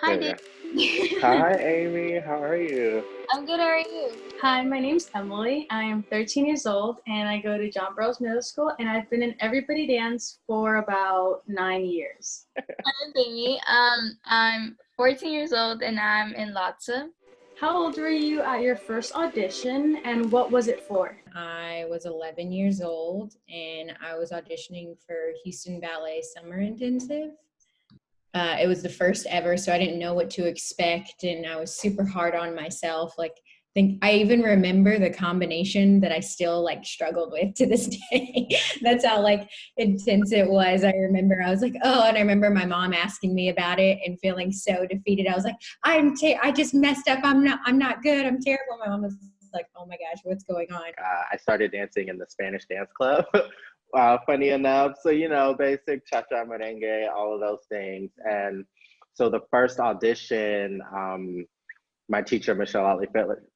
Hi, There we Dave. go. Hi, Amy. How are you? I'm good. How are you? Hi, my name's Emily. I am 13 years old and I go to John Burroughs Middle School, and I've been in Everybody Dance for about 9 years. I'm Amy. I'm 14 years old and I'm in Lhasa. How old were you at your first audition and what was it for? I was 11 years old and I was auditioning for Houston Ballet Summer Intensive. It was the first ever, so I didn't know what to expect, and I was super hard on myself. I even remember the combination that I still struggled with to this day. That's how intense it was. I remember I was like, oh, and I remember my mom asking me about it and feeling so defeated. I was like, I just messed up. I'm not good. I'm terrible. My mom was like, oh my gosh, what's going on? I started dancing in the Spanish dance club, funny enough. So, basic cha-cha, merengue, all of those things. And so the first audition, my teacher, Michelle Otley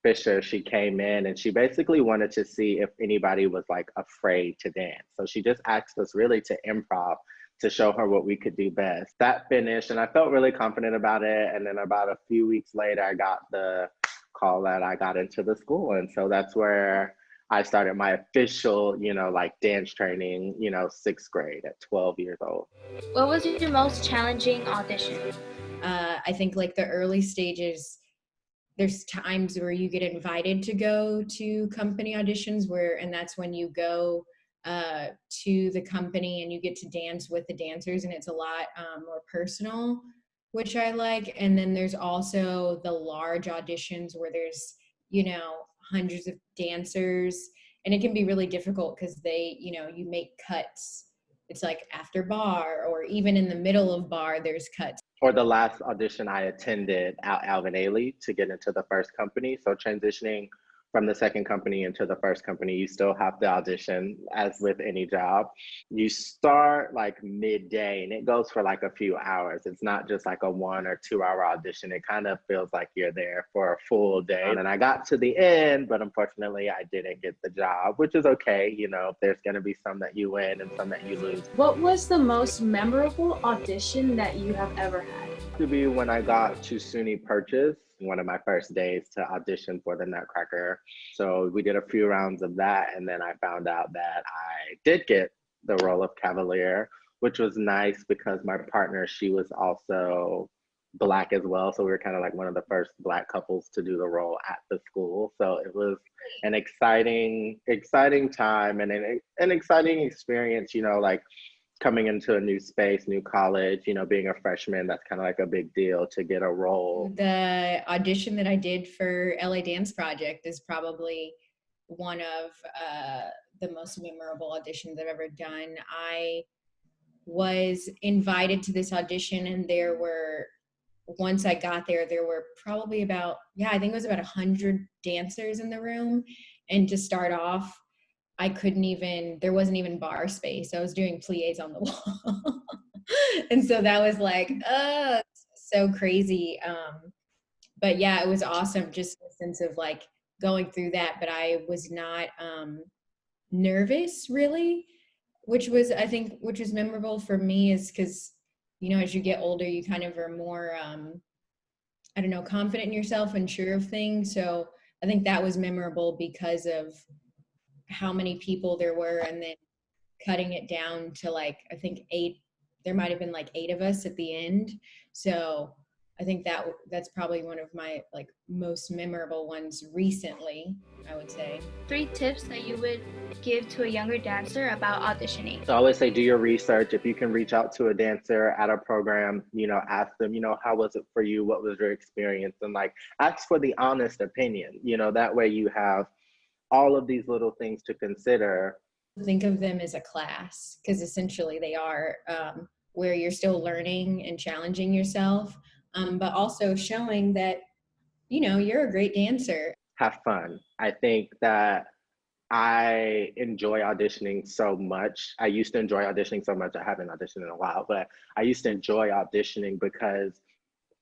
Fisher, she came in and she basically wanted to see if anybody was afraid to dance. So she just asked us really to improv to show her what we could do best. That finished and I felt really confident about it. And then about a few weeks later, I got the call that I got into the school. And so that's where I started my official, dance training, sixth grade at 12 years old. What was your most challenging audition? I think the early stages, there's times where you get invited to go to company auditions and that's when you go to the company and you get to dance with the dancers, and it's a lot more personal, which I like. And then there's also the large auditions where there's, hundreds of dancers, and it can be really difficult because you make cuts. It's after bar or even in the middle of bar, there's cuts. Or the last audition I attended at Alvin Ailey to get into the first company. So transitioning from the second company into the first company, you still have to audition as with any job. You start midday and it goes for a few hours. It's not just a 1 or 2 hour audition. It kind of feels like you're there for a full day. And I got to the end, but unfortunately I didn't get the job, which is okay. There's gonna be some that you win and some that you lose. What was the most memorable audition that you have ever had? To be when I got to SUNY Purchase, one of my first days to audition for the Nutcracker. So we did a few rounds of that, and then I found out that I did get the role of Cavalier, which was nice because my partner, she was also Black as well. So we were kind of one of the first Black couples to do the role at the school. So it was an exciting time and an exciting experience, coming into a new space, new college, being a freshman, that's kind of a big deal to get a role. The audition that I did for LA Dance Project is probably one of the most memorable auditions I've ever done. I was invited to this audition, and once I got there were probably I think it was about 100 dancers in the room. And to start off, there wasn't even bar space. I was doing plies on the wall. And so that was so crazy. But yeah, it was awesome. Just a sense of going through that, but I was not nervous really, which was memorable for me is because, as you get older, you kind of are more, confident in yourself and sure of things. So I think that was memorable because of how many people there were, and then cutting it down to I think 8. There might have been 8 of us at the end. So I think that's probably one of my most memorable ones recently, I would say. 3 tips that you would give to a younger dancer about auditioning. So I always say, do your research. If you can reach out to a dancer at a program, ask them, how was it for you? What was your experience? And ask for the honest opinion, that way you have all of these little things to consider. Think of them as a class, because essentially they are, where you're still learning and challenging yourself, but also showing that, you're a great dancer. Have fun. I think that I enjoy auditioning so much. I used to enjoy auditioning so much. I haven't auditioned in a while, but I used to enjoy auditioning because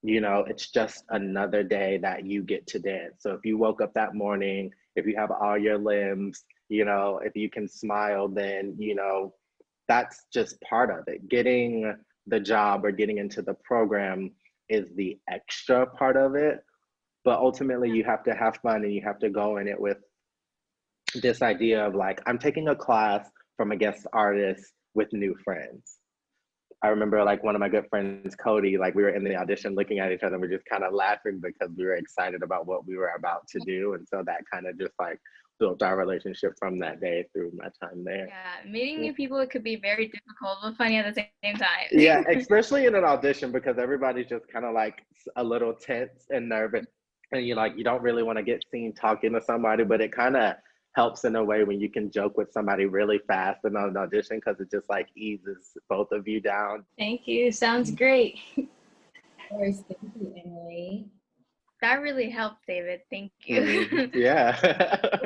it's just another day that you get to dance. So if you woke up that morning, if you have all your limbs, if you can smile, then, that's just part of it. Getting the job or getting into the program is the extra part of it. But ultimately, you have to have fun and you have to go in it with this idea of like, I'm taking a class from a guest artist with new friends. I remember like one of my good friends, Cody, like we were in the audition looking at each other and we're just kind of laughing because we were excited about what we were about to do. And so that kind of just like built our relationship from that day through my time there. Yeah, meeting new people, it could be very difficult but funny at the same time. Yeah, especially in an audition because everybody's just kind of like a little tense and nervous. And you don't really want to get seen talking to somebody, but it kind of helps in a way when you can joke with somebody really fast in an audition because it just like eases both of you down. Thank you. Sounds great. Of course, thank you, Emily. That really helped, David. Thank you. Yeah.